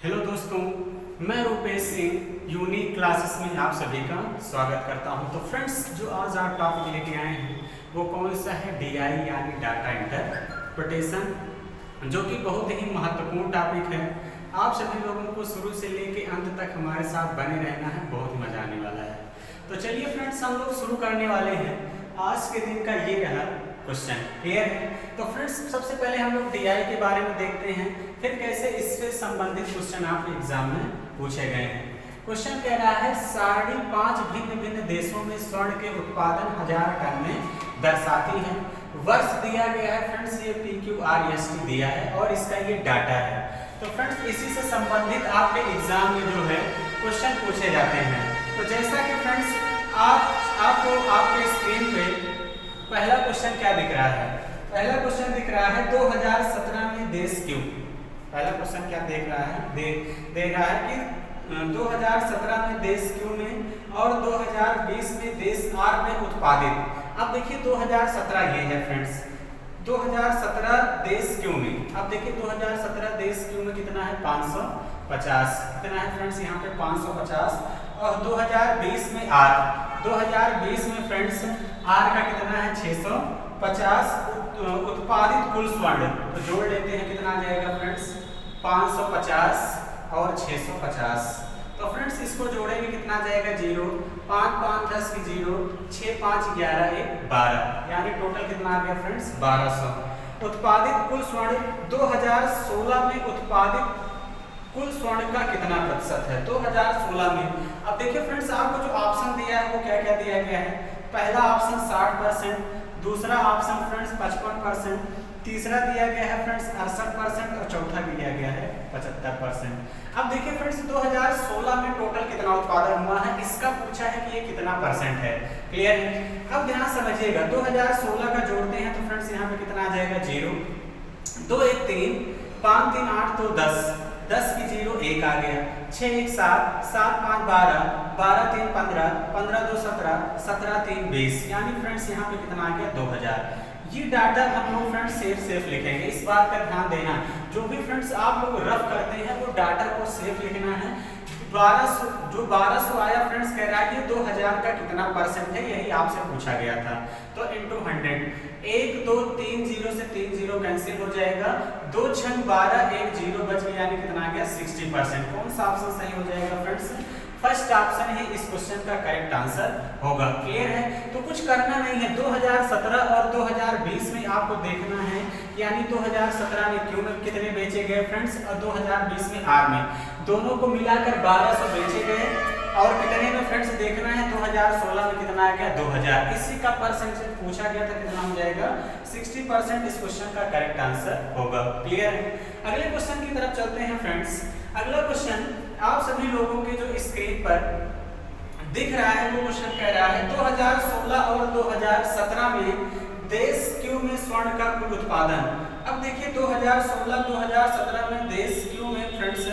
Hello दोस्तों, मैं Rupesh Singh unique classes में आप सभी का स्वागत करता हूं। तो फ्रेंड्स, जो आज आप टॉपिक लेके आए हैं वो कौन सा है? डीआई यानी डाटा इंटरप्रिटेशन, जो कि बहुत ही महत्वपूर्ण टॉपिक है। आप सभी लोगों को शुरू से लेके अंत तक हमारे साथ बने रहना है, बहुत मजा आने वाला है। तो चलिए फ्रेंड्स, हम लोग शुरू करने वाले हैं। आज के दिन का ये रहा क्वेश्चन, क्लियर है? तो फ्रेंड्स, सबसे पहले हम लोग डीआई के बारे में देखते हैं, फिर कैसे इससे संबंधित क्वेश्चन आपके एग्जाम में पूछे गए हैं। क्वेश्चन कह रहा है 5.5 भिन्न भिन्न देशों में स्वर्ण के उत्पादन 1000 टन में दर्शाती है। वर्ष दिया गया है फ्रेंड्स, ये PQRST दिया है और इसका ये डाटा है। तो फ्रेंड्स, इसी से संबंधित आपके एग्जाम में जो है क्वेश्चन पूछे जाते हैं। तो जैसा कि फ्रेंड्स आपको आपके स्क्रीन पे पहला क्वेश्चन क्या दिख रहा है? पहला क्वेश्चन दिख रहा है 2017 में देश क्यों। पहला क्वेश्चन क्या देख रहा है? देख रहा है कि 2017 में देश क्यों में और 2020 में देश आर में उत्पादित। अब देखिए 2017 ये है फ्रेंड्स, 2017 देश क्यों में। अब देखिए 2017 देश क्यों में कितना है? 550। कितना है फ्रेंड्स यहाँ पे? 550। और 2020 में आर, 2020 में फ्रेंड्स आर का कितना है? 650। उत्पादित कुल स्वर्ण तो जोड़ लेते हैं, कितना आ जाएगा फ्रेंड्स? 550 और 650। तो फ्रेंड्स इसको जोड़ेंगे, कितना आ जाएगा? 0, 5 5 10 की 0, 6 5 11 1 12, यानी टोटल कितना आ गया फ्रेंड्स? 1200। उत्पादित कुल स्वर्ण 2016 में उत्पादित कुल स्वर्ण का कितना प्रतिशत है? 2016 में। अब देखिए फ्रेंड्स, आपको जो ऑप्शन दिया है वो क्या क्या दिया गया है? पहला ऑप्शन 60%, दूसरा ऑप्शन फ्रेंड्स 55%, तीसरा दिया गया है फ्रेंड्स 68% और चौथा दिया गया है 75%। अब देखिए फ्रेंड्स, 2016 में टोटल कितना उत्पादन हुआ है, इसका पूछा है कि ये कितना परसेंट है। क्लियर है? अब ध्यान समझिएगा, 2016 का जोड़ते हैं तो फ्रेंड्स यहाँ पे कितना आ जाएगा? 0, 2 1 3, 5 3 8 तो 10, 10 की 0 1 आ गया, 6 1 7, 7 5 12, 12 3 15, 15 2 17, 17 3 20, यानी फ्रेंड्स यहाँ पे कितना आ गया? 2000। ये डाटा हम लोग फ्रेंड्स सेफ लिखेंगे, इस बात का ध्यान देना। जो भी फ्रेंड्स आप लोग रफ करते हैं वो डाटा को सेफ लिखना है। 1200 आया फ्रेंड्स, कह रहा है कि 2000 का कितना परसेंट है, यही आपसे पूछा गया था। तो इंटू 100, 1 2 3 0 से 3 0 कैंसिल हो जाएगा, 2 6 12, 1 0 बच गया, यानी कितना आ गया? 60%। कौन सा ऑप्शन सही हो जाएगा फ्रेंड्स? फर्स्ट ऑप्शन ही इस क्वेश्चन का करेक्ट आंसर होगा। क्लियर है? तो कुछ करना नहीं है। 2017 और 2020 में आपको देखना है, यानी 2017 में क्यू में कितने बेचे गए फ्रेंड्स और 2020 में आर में, दोनों को मिलाकर 1200 बेचे गए। और कितने में फ्रेंड्स देखना है? 2016 में कितना आ गया? 2000। इसी का परसेंटेज पूछा गया था, कितना हो जाएगा? 60% इस क्वेश्चन का करेक्ट आंसर होगा। क्लियर है? अगले क्वेश्चन की तरफ चलते हैं फ्रेंड्स। अगला क्वेश्चन आप सभी लोगों के जो स्क्रीन पर दिख रहा है वो क्वेश्चन कह रहा है 2016 और 2017 में देश क्यू में स्वर्ण का कुल उत्पादन। अब देखिए 2016-2017 में देश क्यू में फ्रेंड्स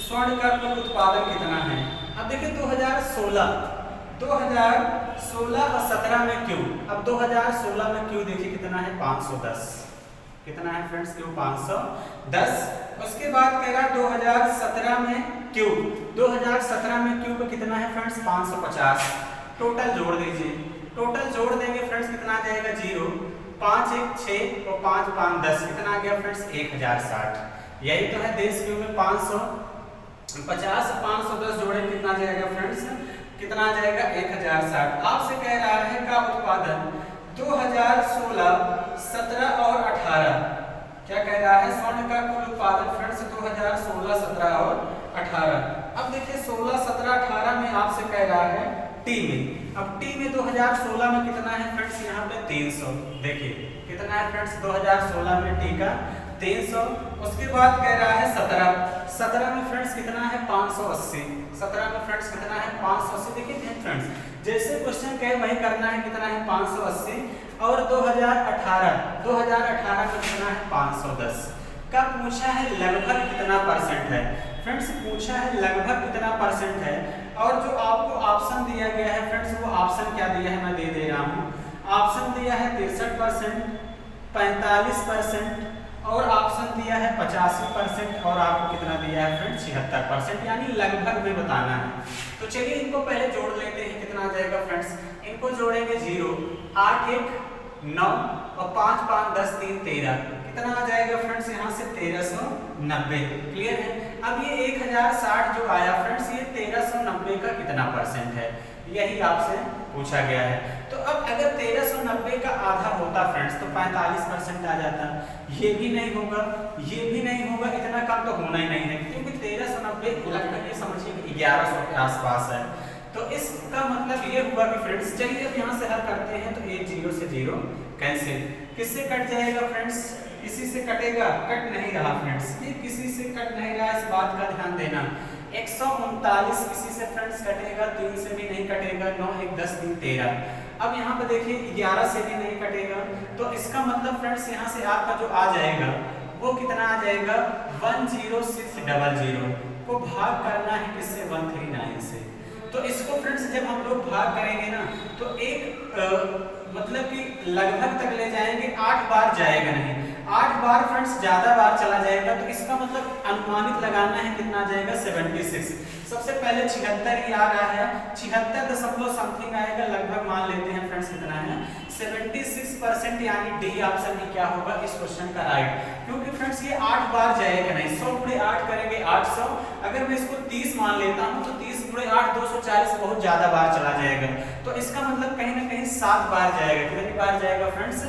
स्वर्ण का कुल उत्पादन कितना है? अब देखिए 2016 और 17 में क्यू। अब 2016 में क्यू देखिए कितना है? 510। कितना है फ्रेंड्स? क्यू 510। उसके बाद कह रहा है 2017 में क्यू, 2017 में क्यू का कितना है फ्रेंड्स? 550। टोटल जोड़ दीजिए, टोटल जोड़ देंगे फ्रेंड्स, कितना आ जाएगा? 0, 5 1 6 और 5 5 10, कितना आ गया फ्रेंड्स? 1060। यही तो है देश क्यू में 550, 510 जोड़े कितना आ जाएगा फ्रेंड्स? कितना आ जाएगा? 1060। आपसे कह रहा है का उत्पादन 2016, 17 और 18, क्या कह रहा है? स्वर्ण का कुल उत्पादन फ्रेंड्स 2016, 17 और 18। अब देखिए 16, 17, 18 में आपसे कह रहा है टी में। अब टी में 2016 में कितना है फ्रेंड्स? यहाँ पे 300। देखिए कितना है फ्रेंड्स 2016 में टी का? 300। उसके बाद कह रहा है 17 में फ्रेंड्स कितना है? 580। 17 में फ्रेंड्स कितना है? 580। देखिए फ्रेंड्स, जैसे क्वेश्चन कहे वही करना है, कितना है? 580। और 2018 में कितना है? 510 का पूछा है लगभग कितना परसेंट है फ्रेंड्स? पूछा है लगभग कितना परसेंट है। और जो आपको ऑप्शन दिया गया है फ्रेंड्स, वो ऑप्शन क्या दिया है मैं दे रहा हूँ। ऑप्शन दिया है 63%, 45% और ऑप्शन दिया है 85% और आपको कितना दिया है फ्रेंड्स 76%, यानी लगभग में बताना है। तो चलिए इनको पहले जोड़ लेते हैं, कितना आ जाएगा फ्रेंड्स, इनको जोड़ेंगे 0, 8 1 9 और 5 5 10 3 13, कितना आ जाएगा फ्रेंड्स यहाँ से 1390। क्लियर है। अब ये 1060 जो आया फ्रेंड्स, ये 1390 का कितना परसेंट है, यही आपसे पूछा गया है। तो अब अगर 1390 का आधा होता फ्रेंड्स तो 45% आ जाता। ये भी नहीं होगा, ये भी नहीं होगा, इतना कम तो होना ही नहीं है, क्योंकि 1390 लगभग ये समझिए 1100 के आसपास है। तो इसका मतलब ये हुआ कि फ्रेंड्स, चलिए अब यहाँ से हल करते हैं। तो एक 0 से 0 कैंसिल, किससे कट जाएगा फ्रेंड्स, इसी से कटेगा, कट नहीं रहा फ्रेंड्स, ये किसी से कट नहीं रहा, इस बात का ध्यान देना। 139 किसी से फ्रेंड्स कटेगा, 3 से भी नहीं कटेगा, 9 1 10 3 13। अब यहाँ पे देखिए 11 से भी नहीं कटेगा, तो इसका मतलब फ्रेंड्स यहाँ से आपका जो आ जाएगा वो कितना आ जाएगा 10600 को भाग करना है किससे 139 से। तो इसको फ्रेंड्स जब हम लोग भाग करेंगे ना तो एक मतलब कि लगभग तक ले जाएंगे, 8 बार जाएगा नहीं, 8 बार फ्रेंड्स ज्यादा बार चला जाएगा। तो इसका मतलब अनुमानित लगाना है कितना आ जाएगा 76। सबसे पहले 76 ही आ रहा है, 76 दशमलव समथिंग आएगा, लगभग मान लेते हैं फ्रेंड्स कितना है 76%, यानी डी ऑप्शन ही क्या होगा इस क्वेश्चन का राइट। क्योंकि फ्रेंड्स ये 8 बार जाएगा नहीं, 100 गुणे 8 करेंगे 800, अगर मैं इसको 30 मान लेता हूँ तो 30 गुणे 8 240, बहुत ज्यादा बार चला जाएगा। तो इसका मतलब कहीं ना कहीं 7 बार जाएगा, कितनी बार जाएगा फ्रेंड्स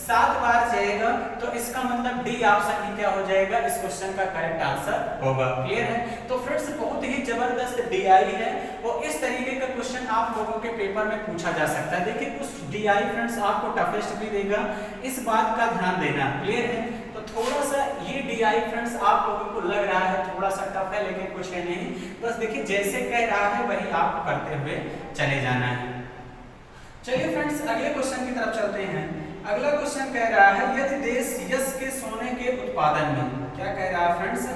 7 बार जाएगा। तो इसका मतलब डी ऑप्शन ही क्या हो जाएगा इस क्वेश्चन का करेक्ट आंसर होगा। क्लियर है। तो फ्रेंड्स बहुत ही जबरदस्त डीआई है, और इस तरीके का क्वेश्चन आप लोगों के पेपर में पूछा जा सकता है। देखिए कुछ डीआई फ्रेंड्स आपको टफेस्ट भी देगा, इस बात का ध्यान देना। क्लियर है। तो थोड़ा सा ये डीआई फ्रेंड्स आप लोगों को लग रहा है थोड़ा सा टफ है, लेकिन कुछ है नहीं, बस देखिए जैसे कह रहा है वही आपको करते हुए चले जाना है। चलिए फ्रेंड्स अगले क्वेश्चन की तरफ चलते हैं। अगला क्वेश्चन कह रहा है यदि देश यस के सोने के उत्पादन में, क्या कह रहा है फ्रेंड्स,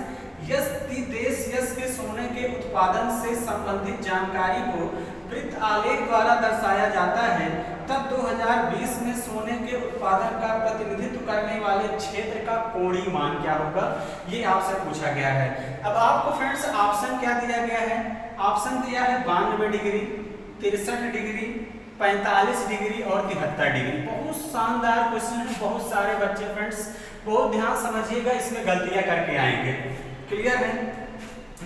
यदि देश यस के सोने के उत्पादन से संबंधित जानकारी को वृत्त आलेख द्वारा दर्शाया जाता है, तब 2020 में सोने के उत्पादन का प्रतिनिधित्व करने वाले क्षेत्र का कोणीय मान क्या होगा, ये आपसे पूछा गया है। अब आपको फ्रेंड्स ऑप्शन क्या दिया गया है, ऑप्शन दिया है 92 डिग्री, 63 डिग्री, 45 डिग्री और 73 डिग्री। बहुत शानदार क्वेश्चन है, बहुत सारे बच्चे फ्रेंड्स बहुत ध्यान समझिएगा, इसमें गलतियां करके आएंगे। क्लियर है।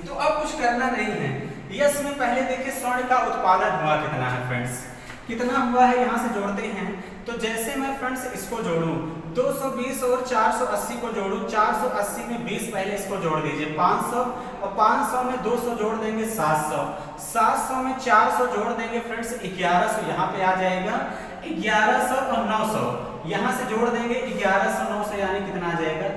तो अब कुछ करना नहीं है, यस में पहले देखिए स्वर्ण का उत्पादन हुआ कितना है फ्रेंड्स, कितना हुआ है यहाँ से जोड़ते हैं। तो जैसे मैं फ्रेंड्स इसको जोड़ूं 220 और 480 को जोड़ूं, 480 में 20 पहले इसको जोड़ दीजिए 500, और 500 में 200 जोड़ देंगे 700, 700 में 400 जोड़ देंगे फ्रेंड्स 1100, यहाँ पे आ जाएगा 1100 और 900 यहाँ से जोड़ देंगे 1100 900, यानी कितना आ जाएगा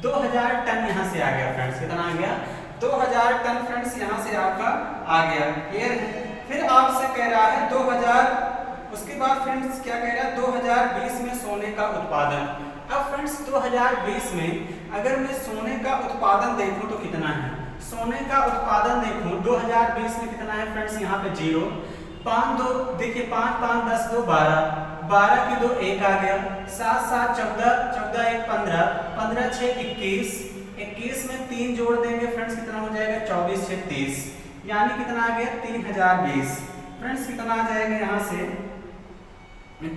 2000 टन यहाँ से आ गया फ्रेंड्स, कितना आ गया 2000 टन फ्रेंड्स यहाँ से आपका आ गया। क्लियर है। फिर आपसे कह रहा है 2000, उसके बाद फ्रेंड्स क्या कह रहा है 2020 में सोने का उत्पादन। अब फ्रेंड्स 2020 में अगर मैं सोने का उत्पादन देखूं तो कितना है, सोने का उत्पादन देखूं 2020 में कितना है फ्रेंड्स, यहाँ पे 0 5 2 देखिए 5 5 10 2 12, 12 की 2 1 आ गया, 7 7 14, 14 1 15, 15 6 21, 21 में 3 जोड़ देंगे फ्रेंड्स कितना हो जाएगा 24 6 30, यानी कितना आ गया 3020 फ्रेंड्स, कितना आ जाएगा यहाँ से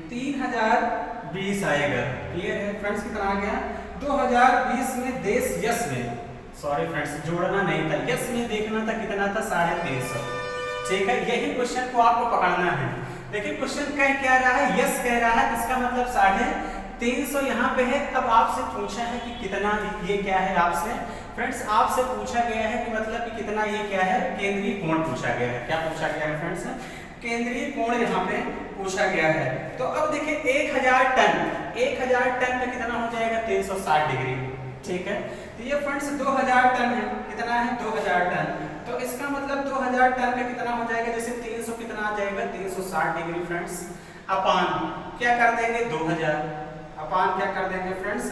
3020 आएगा। क्लियर है फ्रेंड्स, कितना आ गया 2020 में देश यस में, सॉरी फ्रेंड्स जोड़ना नहीं था, यस में देखना था कितना था 350। ठीक है, यही क्वेश्चन को आपको पकड़ना है। देखिए क्वेश्चन कह क्या रहा है, यस कह रहा है, इसका मतलब 350 यहाँ पे है। अब आपसे पूछा है कि कितना, ये क्या है आपसे फ्रेंड्स, आपसे पूछा गया है कि मतलब कि कितना, ये क्या है केंद्रीय कोण पूछा गया है। क्या पूछा गया है फ्रेंड्स, केंद्रीय कोण यहाँ पे पूछा गया है। तो अब देखिए 1000 टन में कितना हो जाएगा 360 डिग्री। ठीक है, तो ये फ्रेंड्स 2000 टन है, कितना है 2000 टन, तो इसका मतलब 2000 टन का कितना हो जाएगा, जैसे 300 कितना आ जाएगा 360 डिग्री फ्रेंड्स, अपान क्या कर देंगे 2000, अपान क्या कर देंगे फ्रेंड्स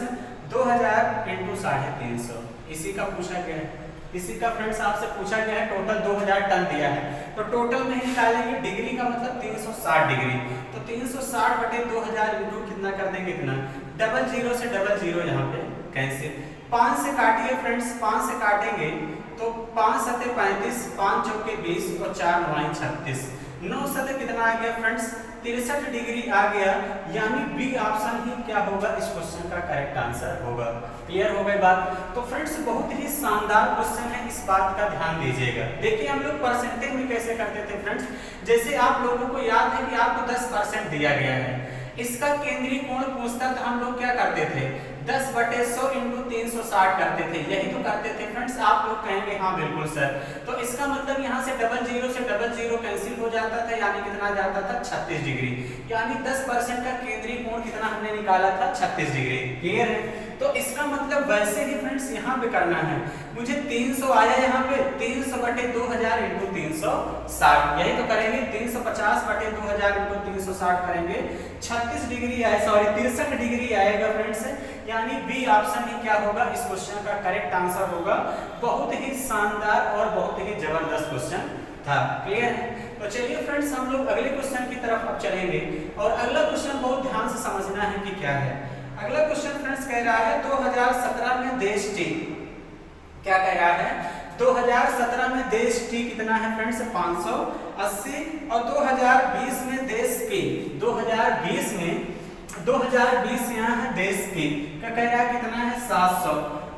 2000 इंटू 350, इसी का पूछा गया है, इसी का फ्रेंड्स आपसे पूछा गया है। टोटल 2000 टन दिया है, तो टोटल में ही निकालेंगे, डिग्री का मतलब 360 डिग्री, तो 360 बटे 2000 इंटू कितना कर देंगे, इतना डबल जीरो से डबल जीरो यहाँ पे कैंसिल। 5 से काटिए फ्रेंड्स, 5 से काटेंगे तो 5 सते 35, 5 चौके 20 और 4 9 36, 9 सते कितना आ गया फ्रेंड्स 63 डिग्री आ गया, यानी बी ऑप्शन ही क्या होगा इस क्वेश्चन का करेक्ट आंसर होगा। क्लियर हो गई बात। तो फ्रेंड्स बहुत ही शानदार क्वेश्चन है, इस बात का ध्यान दीजिएगा। देखिए हम लोग परसेंटेज में कैसे करते थे फ्रेंड्स, जैसे आप लोगों को याद है कि आपको 10% दिया गया है, इसका केंद्रीय कोण पूछता तो हम लोग क्या करते थे 10/100 × 360 करते थे, यही तो करते थे फ्रेंड्स। आप लोग कहेंगे हाँ बिल्कुल सर, तो इसका मतलब यहाँ से डबल जीरो से डबल जीरो कैंसिल हो जाता था, यानी कितना जाता था 36 डिग्री, यानी 10% का केंद्रीय कोण कितना हमने निकाला था 36 डिग्री। क्लियर है। तो इसका मतलब वैसे ही फ्रेंड्स यहाँ पे करना है, मुझे 300 आया यहाँ पे 300/2000 × 360, यही तो करेंगे 350/2000 × 360 करेंगे, 36 डिग्री आए, सॉरी 63 डिग्री आएगा फ्रेंड्स, यानी बी ऑप्शन ही क्या होगा इस क्वेश्चन का करेक्ट आंसर होगा। बहुत ही शानदार और बहुत ही जबरदस्त क्वेश्चन था। क्लियर है। तो चलिए फ्रेंड्स हम लोग अगले क्वेश्चन की तरफ अब चलेंगे, और अगला क्वेश्चन बहुत ध्यान से समझना है कि क्या है। अगला क्वेश्चन फ्रेंड्स कह रहा है 2017 में देश टी, क्या कह रहा है 2017 में देश टी कितना है फ्रेंड्स 580, और 2020 में देश पी, 2020 यहाँ है देश पी का कह रहा है कितना है 700।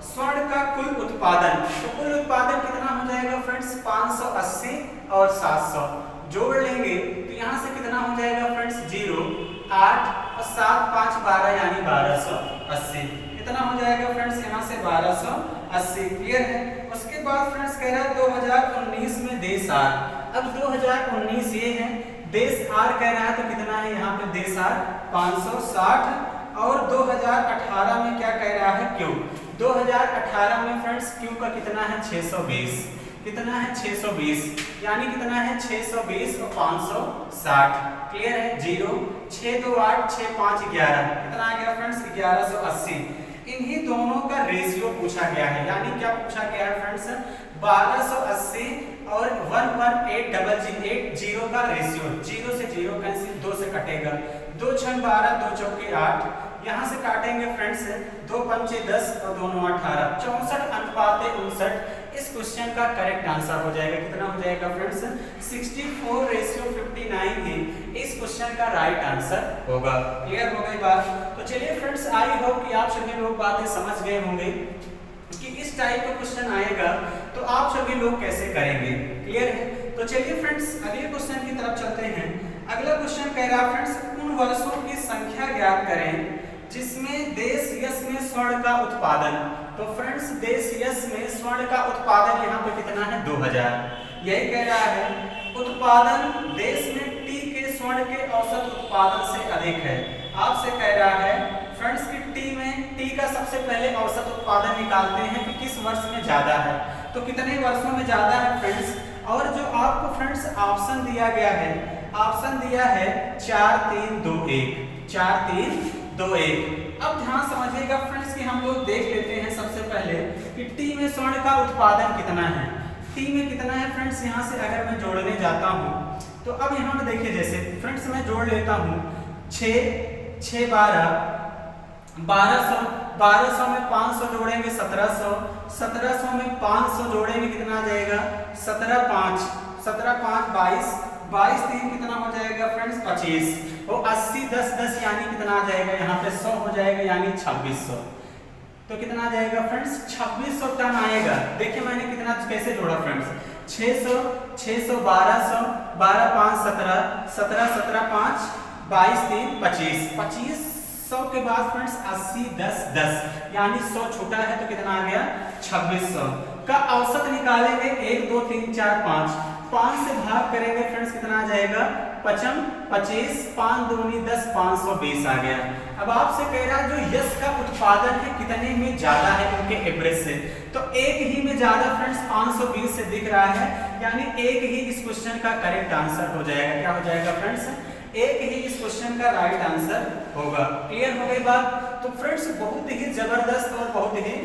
स्वर्ण का कुल उत्पादन, तो कुल उत्पादन कितना हो जाएगा फ्रेंड्स 580 और 700 जोड़ लेंगे तो यहाँ से कितना हो जाएगा फ्रेंड्स 0, 8 और 7 5 12 यानी 1280, कितना हो जाएगा फ्रेंड्स यहाँ से 1280। क्लियर है। उसके बाद फ्रेंड्स कह रहा है 2019 में देश आर, अब 2019 ये है, देश आर कह रहा है तो कितना है यहाँ पे देश आर 560, और 2018 में क्या कह रहा है क्यू, 2018 में फ्रेंड्स क्यू का कितना है 620, कितना है 620, यानी कितना है 620 और 560। क्लियर है। 0 6 2 8 6 5 11, कितना आ गया फ्रेंड्स 1180। इन्हीं दोनों का रेशियो पूछा गया है, यानी क्या पूछा गया है फ्रेंड्स 1280 और 11880 का रेशियो, 0 से 0 कैंसिल, 2 से कटेगा, 2 6 12 2 चौके 8, यहाँ से काटेंगे फ्रेंड्स 2 पंचे 10 और 2 9 18, 64:59 इस क्वेश्चन का करेक्ट आंसर हो जाएगा। कितना हो जाएगा फ्रेंड्स 64:59 ही इस क्वेश्चन का राइट आंसर होगा। क्लियर हो गई बात। तो चलिए फ्रेंड्स आई होप कि आप सभी लोग बातें समझ गए होंगे कि इस टाइप का क्वेश्चन आएगा तो आप सभी लोग कैसे करेंगे। क्लियर है। तो चलिए फ्रेंड्स अगले क्वेश्चन की तरफ चलते हैं। अगला क्वेश्चन कह रहा है फ्रेंड्स उन वर्षों की संख्या ज्ञात करें जिसमें देश यश में स्वर्ण का उत्पादन। तो फ्रेंड्स देश यश में स्वर्ण का उत्पादन यहाँ पे कितना है 2000। यही कह रहा है उत्पादन देश में टी के स्वर्ण के औसत उत्पादन से अधिक है। आपसे कह रहा है फ्रेंड्स की टी का सबसे पहले औसत उत्पादन निकालते हैं कि किस वर्ष में ज्यादा है, तो कितने वर्षों में ज्यादा है फ्रेंड्स। और जो आपको फ्रेंड्स ऑप्शन दिया गया है, ऑप्शन दिया है 4 3 2 1, 4 3 2 1। अब ध्यान समझिएगा फ्रेंड्स कि हम लोग देख लेते हैं सबसे पहले कि टी में स्वर्ण का उत्पादन कितना है। टी में कितना है फ्रेंड्स, यहाँ से अगर मैं जोड़ने जाता हूँ तो अब यहाँ पे देखिए जैसे फ्रेंड्स मैं जोड़ लेता हूँ 6 6 12 1200 में 500 जोड़ेंगे 1700, 1700 में 500 जोड़ेंगे कितना आ जाएगा 17 5 22, 22 3 कितना हो जाएगा फ्रेंड्स 25, और 80 10 10 यानी कितना आ जाएगा यहाँ पे 100 हो जाएगा यानी 2600। तो कितना आ जाएगा फ्रेंड्स 2600 टन आएगा। देखिए मैंने कितना कैसे जोड़ा फ्रेंड्स 600 600 1200 12 5 17 17 17 5 22 3 25 2500 के बाद फ्रेंड्स 80 10 10 यानी 100 छूटा है तो कितना आ गया 2600 का औसत निकालेंगे 1 2 3 4 5 से भाग करेंगे फ्रेंड्स कितना आ जाएगा 55 25 5 दूनी 10 520 आ गया। अब आपसे कह रहा है जो यश का उत्पादन है कितने में ज्यादा है उनके एवरेज से, तो एक ही में ज्यादा फ्रेंड्स 520 से दिख रहा है, यानी एक ही इस क्वेश्चन का करेक्ट आंसर हो जाएगा। क्या हो जाएगा फ्रेंड्स, एक ही इस क्वेश्चन का राइट आंसर होगा। क्लियर हो गई बात। तो फ्रेंड्स बहुत ही जबरदस्त और बहुत ही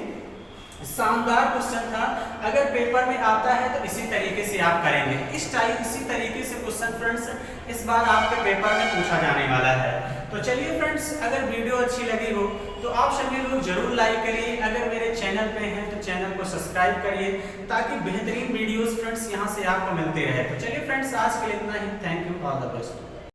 शानदार क्वेश्चन था। अगर पेपर में आता है तो इसी तरीके से आप करेंगे, इसी तरीके से क्वेश्चन फ्रेंड्स इस बार आपके पेपर में पूछा जाने वाला है। तो चलिए फ्रेंड्स, अगर वीडियो अच्छी लगी हो तो आप सभी लोग जरूर लाइक करिए। अगर मेरे चैनल पे हैं तो चैनल को सब्सक्राइब करिए ताकि बेहतरीन वीडियोस फ्रेंड्स यहाँ से आपको मिलते रहे। तो चलिए फ्रेंड्स, आज के लिए इतना ही। Thank you, all the best.